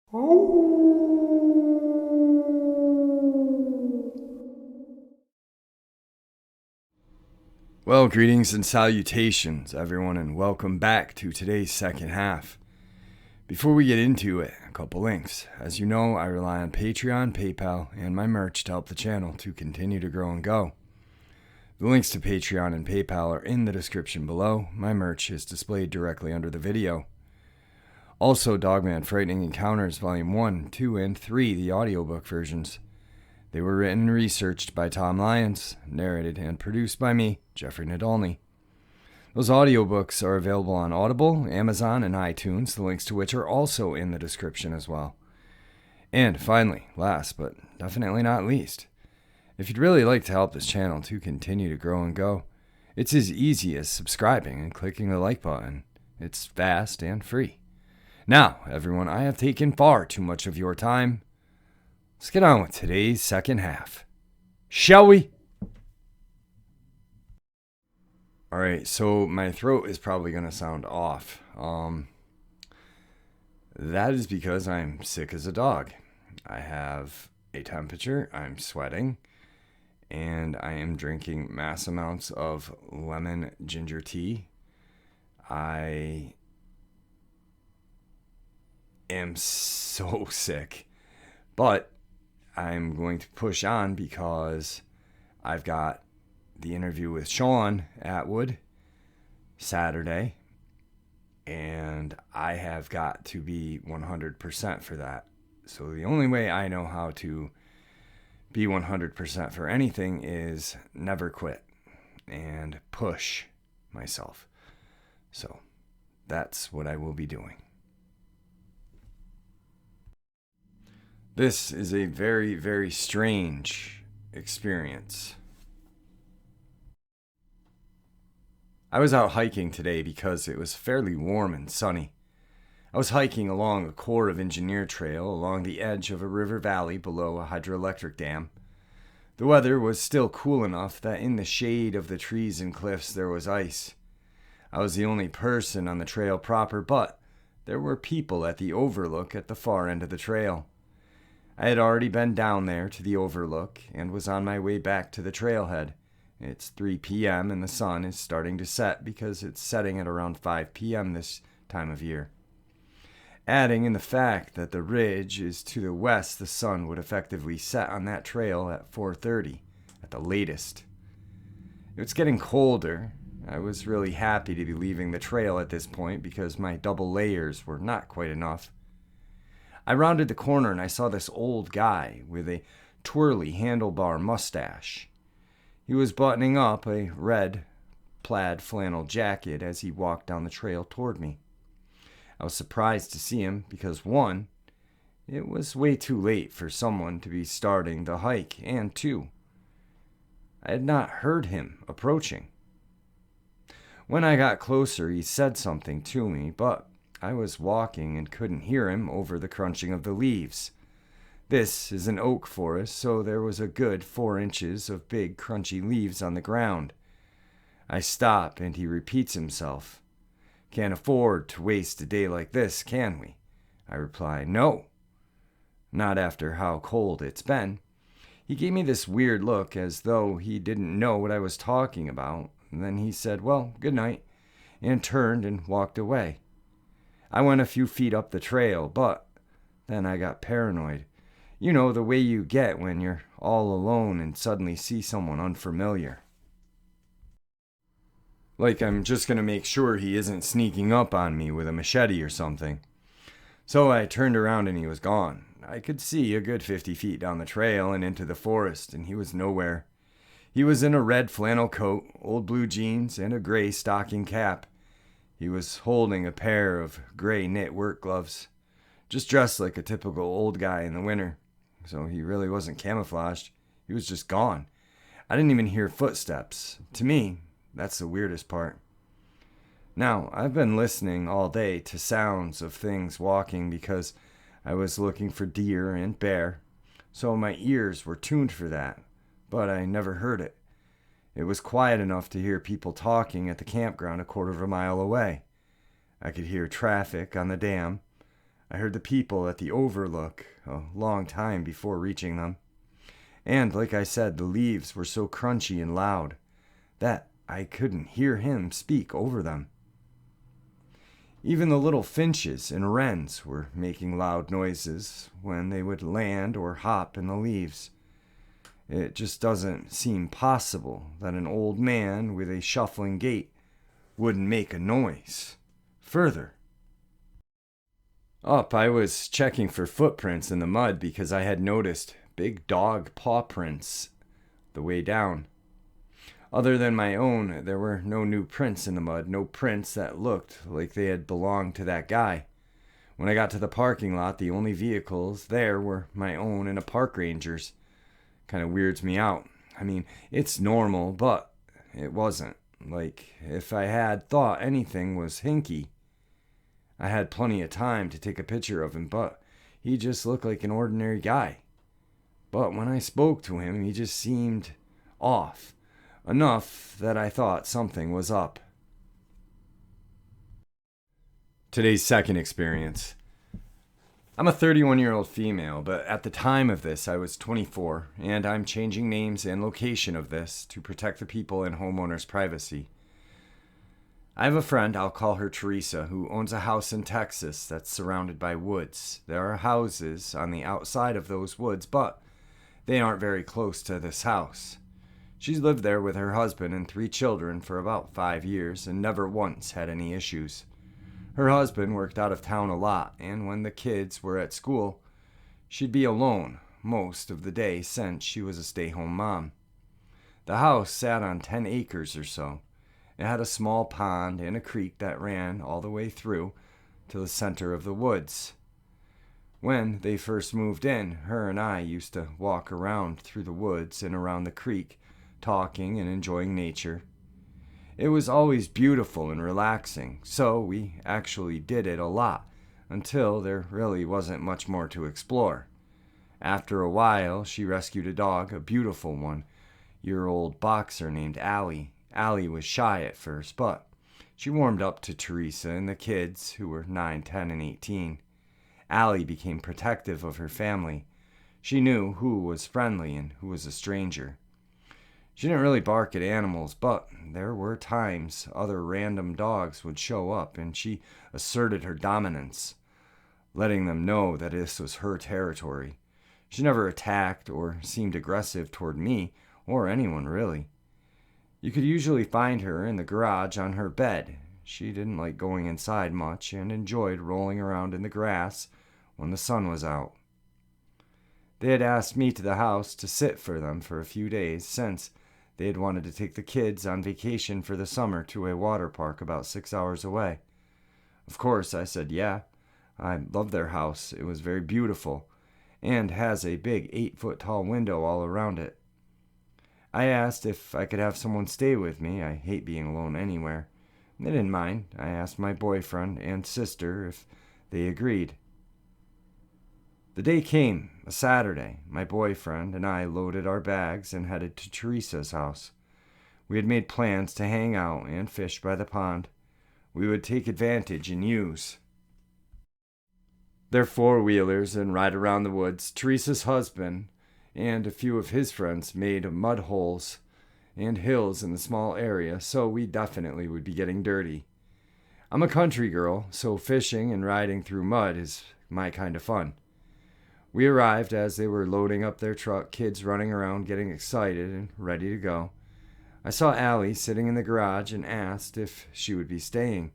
Well, greetings and salutations, everyone, and welcome back to today's second half. Before we get into it, a couple links. As you know, I rely on Patreon, PayPal, and my merch to help the channel to continue to grow and go. The links to Patreon and PayPal are in the description below. My merch is displayed directly under the video. Also, Dogman Frightening Encounters Volume 1, 2, and 3, the audiobook versions. They were written and researched by Tom Lyons, narrated and produced by me, Jeffrey Nadolny. Those audiobooks are available on Audible, Amazon, and iTunes, the links to which are also in the description as well. And finally, last but definitely not least, if you'd really like to help this channel to continue to grow and go, it's as easy as subscribing and clicking the like button. It's fast and free. Now, everyone, I have taken far too much of your time. Let's get on with today's second half. Shall we? Alright, so my throat is probably going to sound off. That is because I'm sick as a dog. I have a temperature, I'm sweating, and I am drinking mass amounts of lemon ginger tea. I am so sick, but I'm going to push on because I've got the interview with Sean Atwood Saturday, and I have got to be 100% for that. So the only way I know how to be 100% for anything is never quit and push myself. So that's what I will be doing. This is a very, very strange experience. I was out hiking today because it was fairly warm and sunny. I was hiking along a Corps of Engineer trail along the edge of a river valley below a hydroelectric dam. The weather was still cool enough that in the shade of the trees and cliffs there was ice. I was the only person on the trail proper, but there were people at the overlook at the far end of the trail. I had already been down there to the overlook and was on my way back to the trailhead. It's 3 p.m. and the sun is starting to set because it's setting at around 5 p.m. this time of year. Adding in the fact that the ridge is to the west, the sun would effectively set on that trail at 4:30 at the latest. It's getting colder. I was really happy to be leaving the trail at this point because my double layers were not quite enough. I rounded the corner and I saw this old guy with a twirly handlebar mustache. He was buttoning up a red plaid flannel jacket as he walked down the trail toward me. I was surprised to see him because, one, it was way too late for someone to be starting the hike, and two, I had not heard him approaching. When I got closer, he said something to me, but I was walking and couldn't hear him over the crunching of the leaves. This is an oak forest, so there was a good 4 inches of big crunchy leaves on the ground. I stop and he repeats himself. Can't afford to waste a day like this, can we? I reply, no. Not after how cold it's been. He gave me this weird look as though he didn't know what I was talking about. And then he said, well, good night, and turned and walked away. I went a few feet up the trail, but then I got paranoid. You know, the way you get when you're all alone and suddenly see someone unfamiliar. Like I'm just going to make sure he isn't sneaking up on me with a machete or something. So I turned around and he was gone. I could see a good 50 feet down the trail and into the forest, and he was nowhere. He was in a red flannel coat, old blue jeans, and a gray stocking cap. He was holding a pair of gray knit work gloves, just dressed like a typical old guy in the winter. So he really wasn't camouflaged. He was just gone. I didn't even hear footsteps. To me, that's the weirdest part. Now, I've been listening all day to sounds of things walking because I was looking for deer and bear, so my ears were tuned for that, but I never heard it. It was quiet enough to hear people talking at the campground a quarter of a mile away. I could hear traffic on the dam. I heard the people at the overlook a long time before reaching them. And, like I said, the leaves were so crunchy and loud that I couldn't hear him speak over them. Even the little finches and wrens were making loud noises when they would land or hop in the leaves. It just doesn't seem possible that an old man with a shuffling gait wouldn't make a noise. Further, up, I was checking for footprints in the mud because I had noticed big dog paw prints the way down. Other than my own, there were no new prints in the mud, no prints that looked like they had belonged to that guy. When I got to the parking lot, the only vehicles there were my own and a park ranger's. Kind of weirds me out. I mean, it's normal, but it wasn't. Like, if I had thought anything was hinky, I had plenty of time to take a picture of him, but he just looked like an ordinary guy. But when I spoke to him, he just seemed off. Enough that I thought something was up. Today's second experience. I'm a 31-year-old female, but at the time of this, I was 24, and I'm changing names and location of this to protect the people and homeowners' privacy. I have a friend, I'll call her Teresa, who owns a house in Texas that's surrounded by woods. There are houses on the outside of those woods, but they aren't very close to this house. She's lived there with her husband and 3 children for about 5 years and never once had any issues. Her husband worked out of town a lot, and when the kids were at school, she'd be alone most of the day since she was a stay-home mom. The house sat on 10 acres or so. It had a small pond and a creek that ran all the way through to the center of the woods. When they first moved in, her and I used to walk around through the woods and around the creek, talking and enjoying nature. It was always beautiful and relaxing, so we actually did it a lot, until there really wasn't much more to explore. After a while, she rescued a dog, a beautiful 1-year-old boxer named Allie. Allie was shy at first, but she warmed up to Teresa and the kids, who were 9, 10, and 18. Allie became protective of her family. She knew who was friendly and who was a stranger. She didn't really bark at animals, but there were times other random dogs would show up, and she asserted her dominance, letting them know that this was her territory. She never attacked or seemed aggressive toward me or anyone, really. You could usually find her in the garage on her bed. She didn't like going inside much and enjoyed rolling around in the grass when the sun was out. They had asked me to the house to sit for them for a few days since they had wanted to take the kids on vacation for the summer to a water park about 6 hours away. Of course, I said yeah. I loved their house. It was very beautiful and has a big 8-foot-tall window all around it. I asked if I could have someone stay with me. I hate being alone anywhere. They didn't mind. I asked my boyfriend and sister if they agreed. The day came, a Saturday. My boyfriend and I loaded our bags and headed to Teresa's house. We had made plans to hang out and fish by the pond. We would take advantage and use their 4-wheelers and ride around the woods. Teresa's husband and a few of his friends made mud holes and hills in the small area, so we definitely would be getting dirty. I'm a country girl, so fishing and riding through mud is my kind of fun. We arrived as they were loading up their truck, kids running around getting excited and ready to go. I saw Allie sitting in the garage and asked if she would be staying.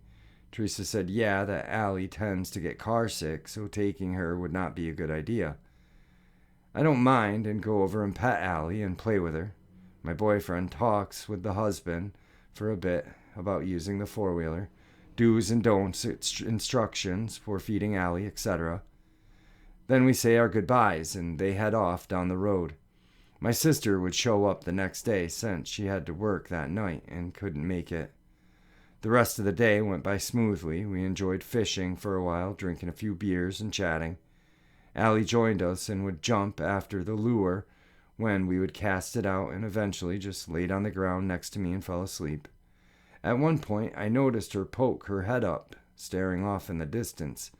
Teresa said yeah, that Allie tends to get car sick, so taking her would not be a good idea. I don't mind and go over and pet Allie and play with her. My boyfriend talks with the husband for a bit about using the 4-wheeler, do's and don'ts, instructions for feeding Allie, etc. Then we say our goodbyes and they head off down the road. My sister would show up the next day since she had to work that night and couldn't make it. The rest of the day went by smoothly. We enjoyed fishing for a while, drinking a few beers and chatting. Allie joined us and would jump after the lure when we would cast it out and eventually just laid on the ground next to me and fell asleep. At one point, I noticed her poke her head up, staring off in the distance.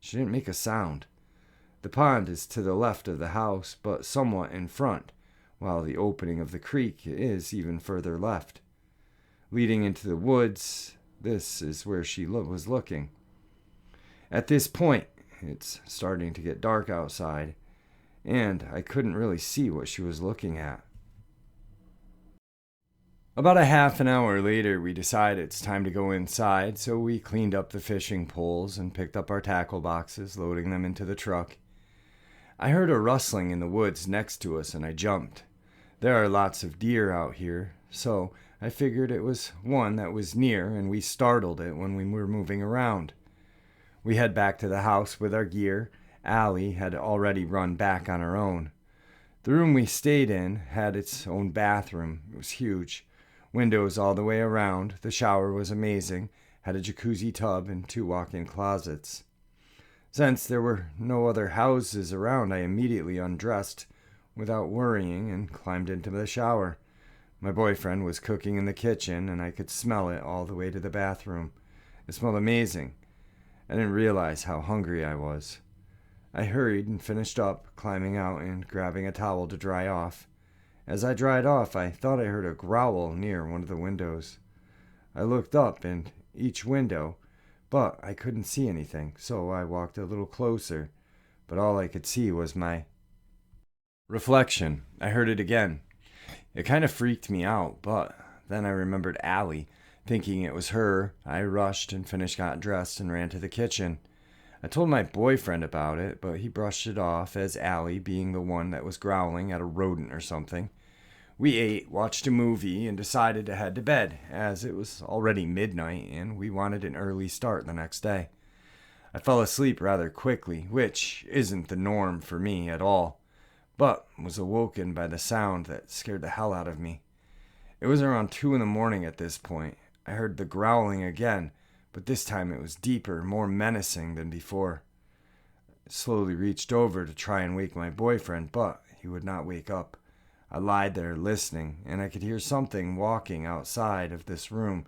She didn't make a sound. The pond is to the left of the house, but somewhat in front, while the opening of the creek is even further left. Leading into the woods, this is where she was looking. At this point, it's starting to get dark outside, and I couldn't really see what she was looking at. About a half an hour later, we decided it's time to go inside, so we cleaned up the fishing poles and picked up our tackle boxes, loading them into the truck. I heard a rustling in the woods next to us, and I jumped. There are lots of deer out here, so I figured it was one that was near, and we startled it when we were moving around. We head back to the house with our gear. Allie had already run back on her own. The room we stayed in had its own bathroom. It was huge. Windows all the way around. The shower was amazing. Had a jacuzzi tub and 2 walk-in closets. Since there were no other houses around, I immediately undressed without worrying and climbed into the shower. My boyfriend was cooking in the kitchen, and I could smell it all the way to the bathroom. It smelled amazing. I didn't realize how hungry I was. I hurried and finished up, climbing out and grabbing a towel to dry off. As I dried off, I thought I heard a growl near one of the windows. I looked up in each window, but I couldn't see anything, so I walked a little closer, but all I could see was my reflection. I heard it again. It kind of freaked me out, but then I remembered Allie. Thinking it was her, I rushed and got dressed and ran to the kitchen. I told my boyfriend about it, but he brushed it off as Allie being the one that was growling at a rodent or something. We ate, watched a movie, and decided to head to bed, as it was already midnight and we wanted an early start the next day. I fell asleep rather quickly, which isn't the norm for me at all, but was awoken by the sound that scared the hell out of me. It was around 2 a.m. at this point. I heard the growling again, but this time it was deeper, more menacing than before. I slowly reached over to try and wake my boyfriend, but he would not wake up. I lied there listening, and I could hear something walking outside of this room.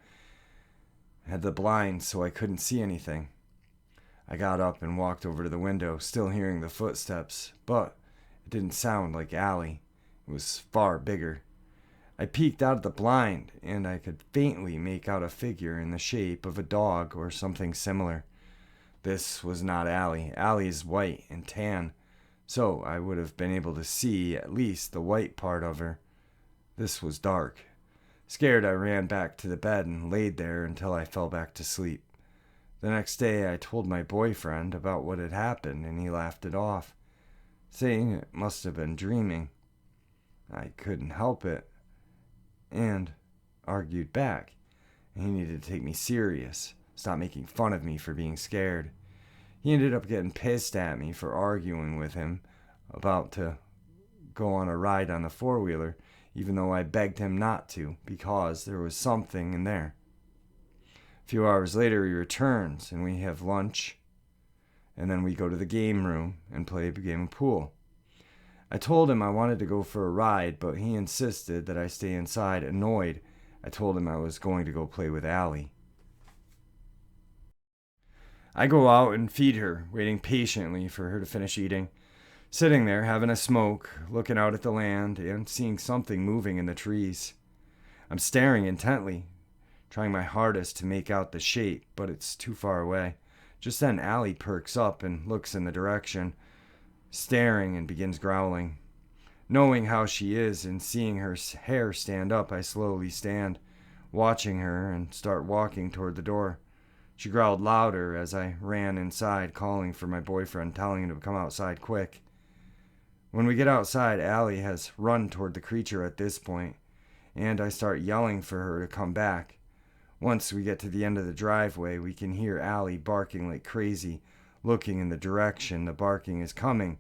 I had the blinds so I couldn't see anything. I got up and walked over to the window, still hearing the footsteps, but it didn't sound like Allie. It was far bigger. I peeked out of the blind, and I could faintly make out a figure in the shape of a dog or something similar. This was not Allie. Allie is white and tan, so I would have been able to see at least the white part of her. This was dark. Scared, I ran back to the bed and laid there until I fell back to sleep. The next day, I told my boyfriend about what had happened, and he laughed it off, saying it must have been dreaming. I couldn't help it, and argued back. He needed to take me serious, stop making fun of me for being scared. He ended up getting pissed at me for arguing with him about to go on a ride on the four-wheeler, even though I begged him not to, because there was something in there. A few hours later, he returns, and we have lunch, and then we go to the game room and play a game of pool. I told him I wanted to go for a ride, but he insisted that I stay inside. Annoyed, I told him I was going to go play with Allie. I go out and feed her, waiting patiently for her to finish eating. Sitting there, having a smoke, looking out at the land, and seeing something moving in the trees. I'm staring intently, trying my hardest to make out the shape, but it's too far away. Just then Allie perks up and looks in the direction, staring, and begins growling. Knowing how she is and seeing her hair stand up, I slowly stand, watching her, and start walking toward the door. She growled louder as I ran inside, calling for my boyfriend, telling him to come outside quick. When we get outside, Allie has run toward the creature at this point, and I start yelling for her to come back. Once we get to the end of the driveway, we can hear Allie barking like crazy, looking in the direction the barking is coming.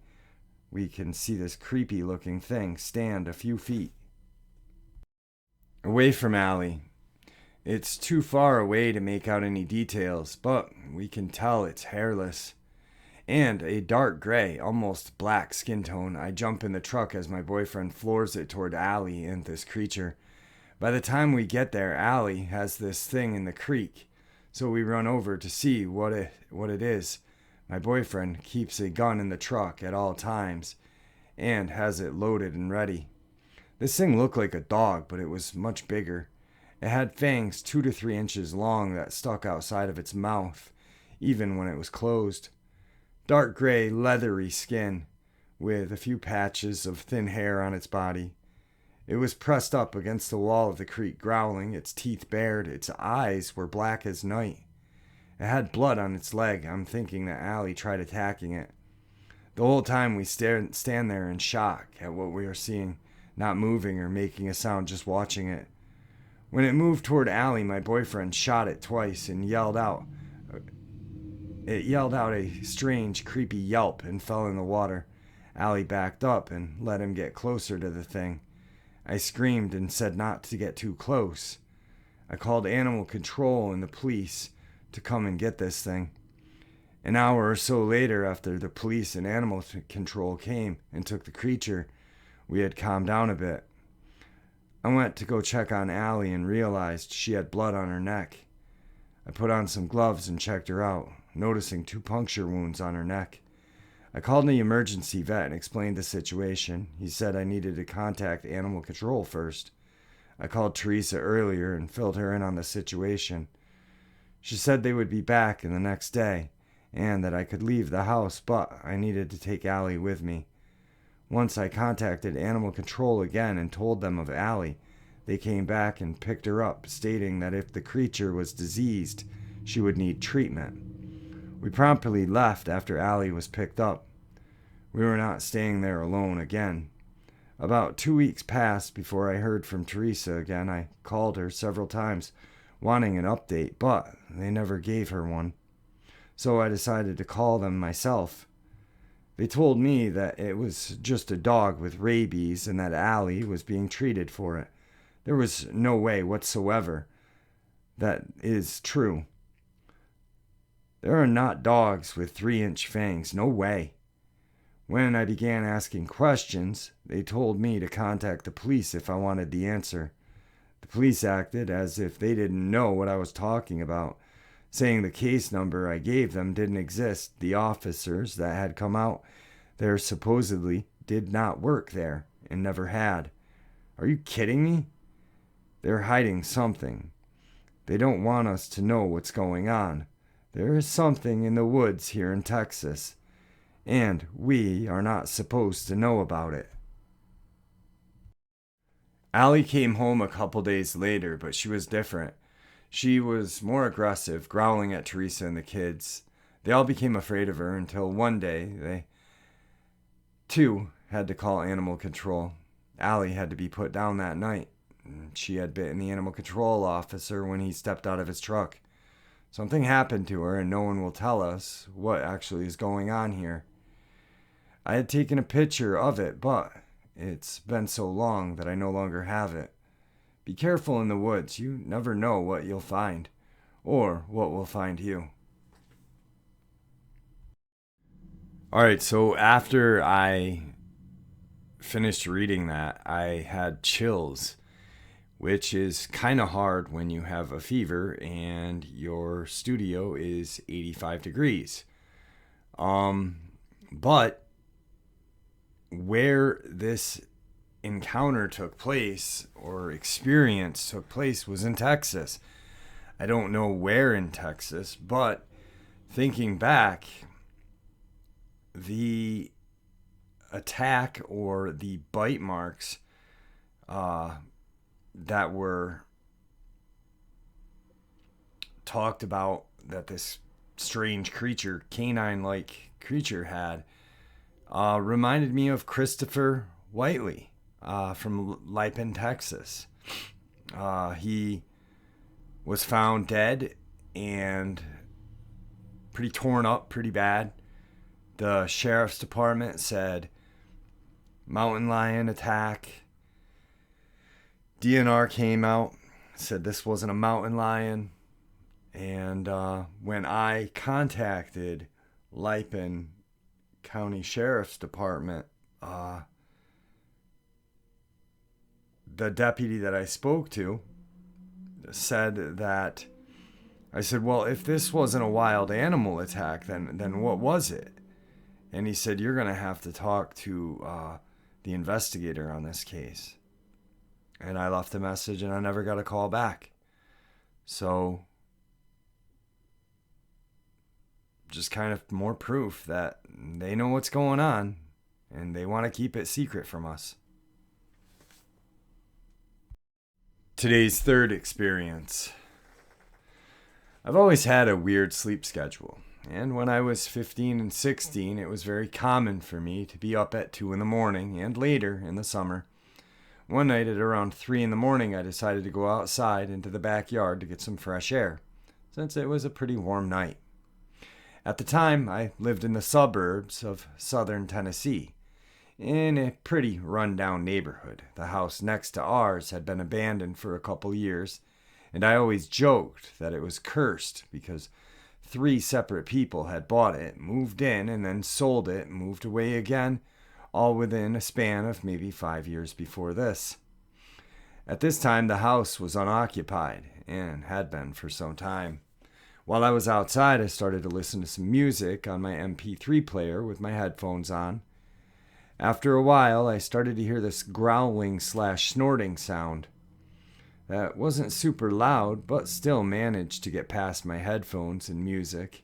We can see this creepy-looking thing stand a few feet away from Allie. It's too far away to make out any details, but we can tell it's hairless. And a dark gray, almost black skin tone. I jump in the truck as my boyfriend floors it toward Allie and this creature. By the time we get there, Allie has this thing in the creek, so we run over to see what it is. My boyfriend keeps a gun in the truck at all times and has it loaded and ready. This thing looked like a dog, but it was much bigger. It had fangs 2 to 3 inches long that stuck outside of its mouth, even when it was closed. Dark gray, leathery skin, with a few patches of thin hair on its body. It was pressed up against the wall of the creek, growling, its teeth bared, its eyes were black as night. It had blood on its leg. I'm thinking that Allie tried attacking it. The whole time we stand there in shock at what we are seeing, not moving or making a sound, just watching it. When it moved toward Allie, my boyfriend shot it twice and yelled out. It yelled out a strange, creepy yelp and fell in the water. Allie backed up and let him get closer to the thing. I screamed and said not to get too close. I called animal control and the police to come and get this thing. An hour or so later, after the police and animal control came and took the creature, we had calmed down a bit. I went to go check on Allie and realized she had blood on her neck. I put on some gloves and checked her out, noticing 2 puncture wounds on her neck. I called the emergency vet and explained the situation. He said I needed to contact animal control first. I called Teresa earlier and filled her in on the situation. She said they would be back in the next day and that I could leave the house, but I needed to take Allie with me. Once I contacted animal control again and told them of Allie. They came back and picked her up, stating that if the creature was diseased, she would need treatment. We promptly left after Allie was picked up. We were not staying there alone again. About 2 weeks passed before I heard from Teresa again. I called her several times, wanting an update, but they never gave her one. So I decided to call them myself. They told me that it was just a dog with rabies and that Allie was being treated for it. There was no way whatsoever that is true. There are not dogs with 3-inch fangs, no way. When I began asking questions, they told me to contact the police if I wanted the answer. The police acted as if they didn't know what I was talking about, saying the case number I gave them didn't exist. The officers that had come out there supposedly did not work there and never had. Are you kidding me? They're hiding something. They don't want us to know what's going on. There is something in the woods here in Texas, and we are not supposed to know about it. Allie came home a couple days later, but she was different. She was more aggressive, growling at Teresa and the kids. They all became afraid of her until one day they, too, had to call animal control. Allie had to be put down that night. She had bitten the animal control officer when he stepped out of his truck. Something happened to her, and no one will tell us what actually is going on here. I had taken a picture of it, but it's been so long that I no longer have it. Be careful in the woods. You never know what you'll find, or what will find you. Alright, so after I finished reading that, I had chills, which is kind of hard when you have a fever and your studio is 85 degrees. But where this encounter took place or experience took place was in Texas. I don't know where in Texas, but thinking back, the attack or the bite marks that were talked about that this strange creature, canine-like creature had, reminded me of Christopher Whiteley from Lipin, Texas. He was found dead and pretty torn up, pretty bad. The sheriff's department said mountain lion attack. DNR came out, said this wasn't a mountain lion. And when I contacted Lipin County Sheriff's Department, the deputy that I spoke to said that I said, well, if this wasn't a wild animal attack, then what was it? And he said, you're going to have to talk to the investigator on this case. And I left a message and I never got a call back. So, just kind of more proof that they know what's going on and they want to keep it secret from us. Today's third experience. I've always had a weird sleep schedule, and when I was 15 and 16, it was very common for me to be up at 2 in the morning and later in the summer. One night at around 3 in the morning, I decided to go outside into the backyard to get some fresh air, since it was a pretty warm night. At the time, I lived in the suburbs of southern Tennessee, in a pretty run-down neighborhood. The house next to ours had been abandoned for a couple years, and I always joked that it was cursed because 3 separate people had bought it, moved in, and then sold it, moved away again, all within a span of maybe 5 years before this. At this time, the house was unoccupied, and had been for some time. While I was outside, I started to listen to some music on my MP3 player with my headphones on. After a while, I started to hear this growling/snorting sound. That wasn't super loud, but still managed to get past my headphones and music.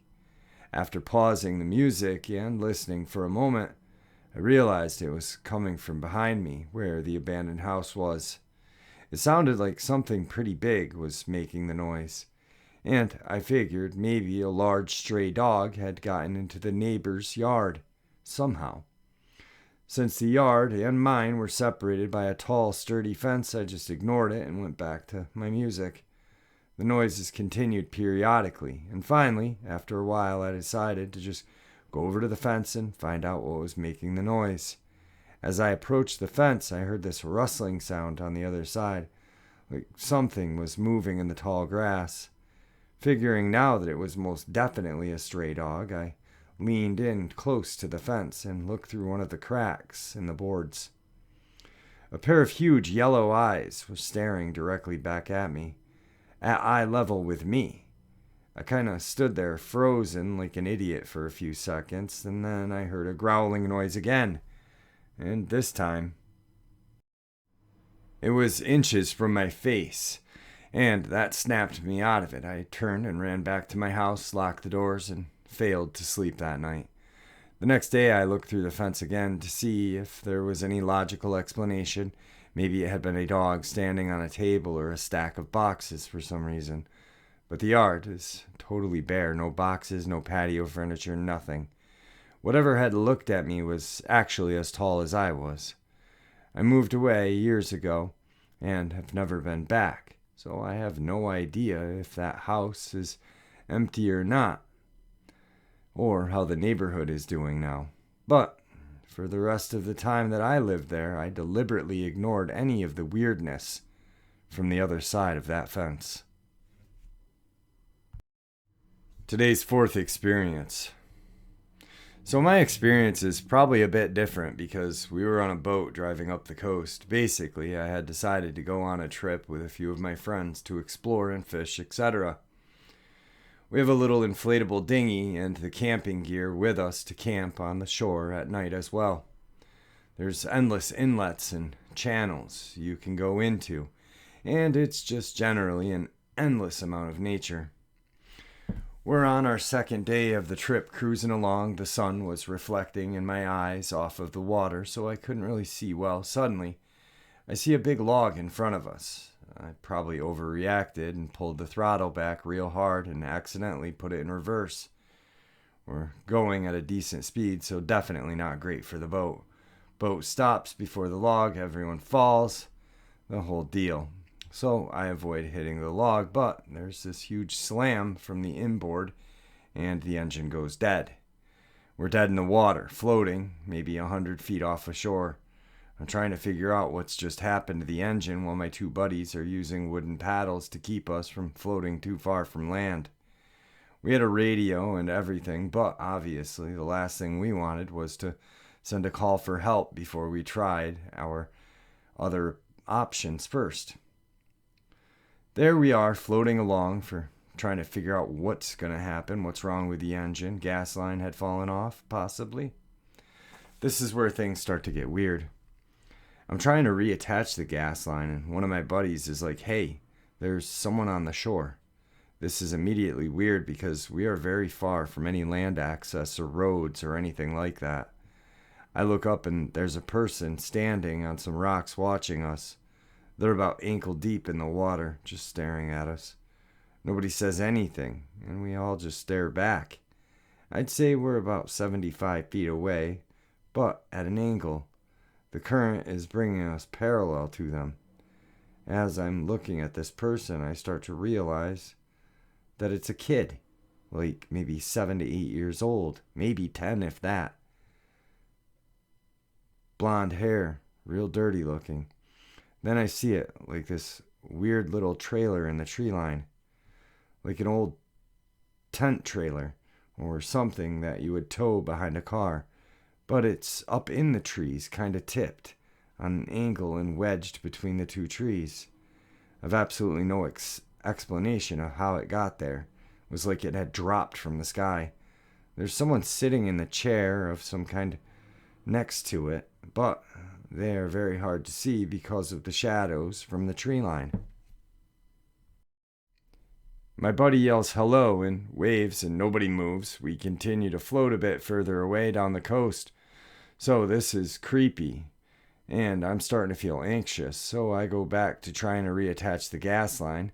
After pausing the music and listening for a moment, I realized it was coming from behind me, where the abandoned house was. It sounded like something pretty big was making the noise, and I figured maybe a large stray dog had gotten into the neighbor's yard, somehow. Since the yard and mine were separated by a tall, sturdy fence, I just ignored it and went back to my music. The noises continued periodically, and finally, after a while, I decided to just go over to the fence and find out what was making the noise. As I approached the fence, I heard this rustling sound on the other side, like something was moving in the tall grass. Figuring now that it was most definitely a stray dog, I leaned in close to the fence and looked through one of the cracks in the boards. A pair of huge yellow eyes were staring directly back at me, at eye level with me. I kind of stood there frozen like an idiot for a few seconds, and then I heard a growling noise again, and this time it was inches from my face, and that snapped me out of it. I turned and ran back to my house, locked the doors, and failed to sleep that night. The next day I looked through the fence again to see if there was any logical explanation. Maybe it had been a dog standing on a table or a stack of boxes for some reason. But the yard is totally bare. No boxes, no patio furniture, nothing. Whatever had looked at me was actually as tall as I was. I moved away years ago and have never been back, so I have no idea if that house is empty or not, or how the neighborhood is doing now. But for the rest of the time that I lived there, I deliberately ignored any of the weirdness from the other side of that fence. Today's fourth experience. So my experience is probably a bit different because we were on a boat driving up the coast. Basically, I had decided to go on a trip with a few of my friends to explore and fish, etc. We have a little inflatable dinghy and the camping gear with us to camp on the shore at night as well. There's endless inlets and channels you can go into, and it's just generally an endless amount of nature. We're on our second day of the trip cruising along. The sun was reflecting in my eyes off of the water, so I couldn't really see well. Suddenly, I see a big log in front of us. I probably overreacted and pulled the throttle back real hard and accidentally put it in reverse. We're going at a decent speed, so definitely not great for the boat. Boat stops before the log, everyone falls, the whole deal. So I avoid hitting the log, but there's this huge slam from the inboard and the engine goes dead. We're dead in the water, floating, maybe 100 feet off the shore. I'm trying to figure out what's just happened to the engine while my two buddies are using wooden paddles to keep us from floating too far from land. We had a radio and everything, but obviously the last thing we wanted was to send a call for help before we tried our other options first. There we are, floating along for trying to figure out what's going to happen, what's wrong with the engine. Gas line had fallen off, possibly. This is where things start to get weird. I'm trying to reattach the gas line, and one of my buddies is like, hey, there's someone on the shore. This is immediately weird because we are very far from any land access or roads or anything like that. I look up and there's a person standing on some rocks watching us. They're about ankle deep in the water, just staring at us. Nobody says anything, and we all just stare back. I'd say we're about 75 feet away, but at an angle. The current is bringing us parallel to them. As I'm looking at this person, I start to realize that it's a kid, like maybe 7 to 8 years old, maybe 10 if that. Blonde hair, real dirty looking. Then I see it, like this weird little trailer in the tree line, like an old tent trailer or something that you would tow behind a car, but it's up in the trees, kind of tipped on an angle and wedged between the two trees. I've absolutely no explanation of how it got there. It was like it had dropped from the sky. There's someone sitting in the chair of some kind next to it, but they are very hard to see because of the shadows from the tree line. My buddy yells hello and waves, and nobody moves. We continue to float a bit further away down the coast. So this is creepy, and I'm starting to feel anxious, so I go back to trying to reattach the gas line.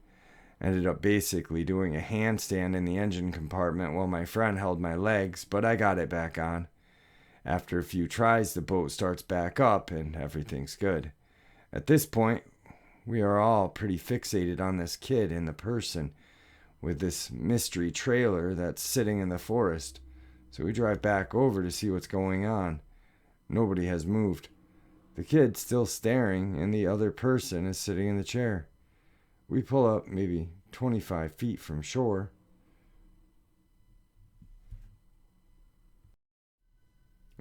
Ended up basically doing a handstand in the engine compartment while my friend held my legs, but I got it back on. After a few tries, the boat starts back up and everything's good. At this point, we are all pretty fixated on this kid and the person with this mystery trailer that's sitting in the forest. So we drive back over to see what's going on. Nobody has moved. The kid's still staring and the other person is sitting in the chair. We pull up maybe 25 feet from shore.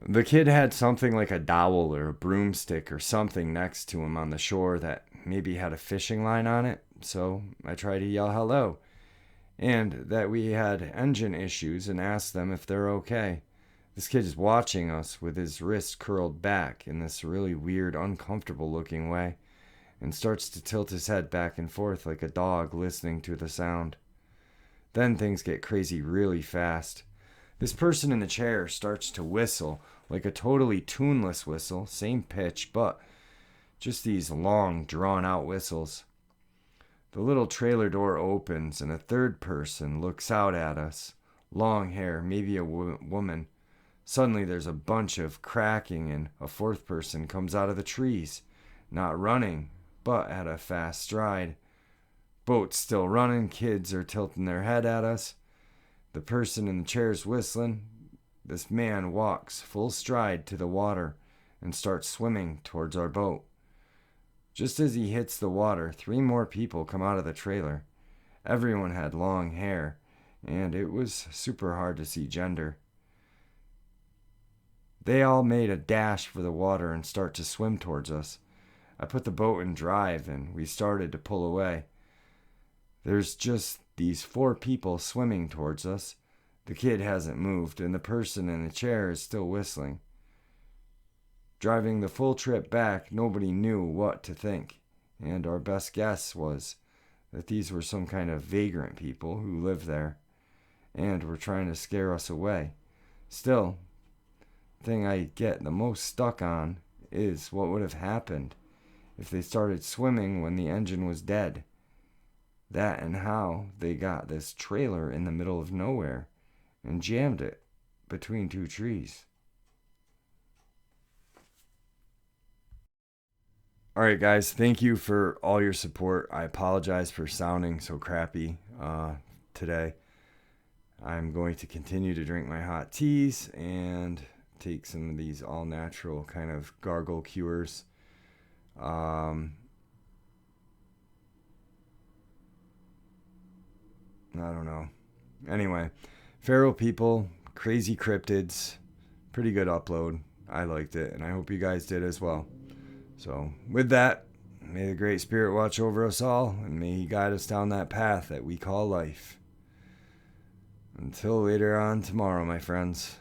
The kid had something like a dowel or a broomstick or something next to him on the shore that maybe had a fishing line on it, so I tried to yell hello, and that we had engine issues and asked them if they're okay. This kid is watching us with his wrist curled back in this really weird, uncomfortable looking way, and starts to tilt his head back and forth like a dog listening to the sound. Then things get crazy really fast. This person in the chair starts to whistle, like a totally tuneless whistle, same pitch, but just these long, drawn-out whistles. The little trailer door opens, and a third person looks out at us. Long hair, maybe a woman. Suddenly there's a bunch of cracking, and a fourth person comes out of the trees, not running, but at a fast stride. Boat's still running, kids are tilting their head at us. The person in the chair's whistling. This man walks full stride to the water and starts swimming towards our boat. Just as he hits the water, 3 more people come out of the trailer. Everyone had long hair, and it was super hard to see gender. They all made a dash for the water and start to swim towards us. I put the boat in drive, and we started to pull away. There's just these 4 people swimming towards us. The kid hasn't moved, and the person in the chair is still whistling. Driving the full trip back, nobody knew what to think, and our best guess was that these were some kind of vagrant people who lived there and were trying to scare us away. Still, the thing I get the most stuck on is what would have happened if they started swimming when the engine was dead. That and how they got this trailer in the middle of nowhere and jammed it between 2 trees. Alright guys, thank you for all your support. I apologize for sounding so crappy today. I'm going to continue to drink my hot teas and take some of these all-natural kind of gargle cures. I don't know. Anyway, feral people, crazy cryptids, pretty good upload. I liked it, and I hope you guys did as well. So, with that, may the Great Spirit watch over us all, and may He guide us down that path that we call life. Until later on tomorrow, my friends.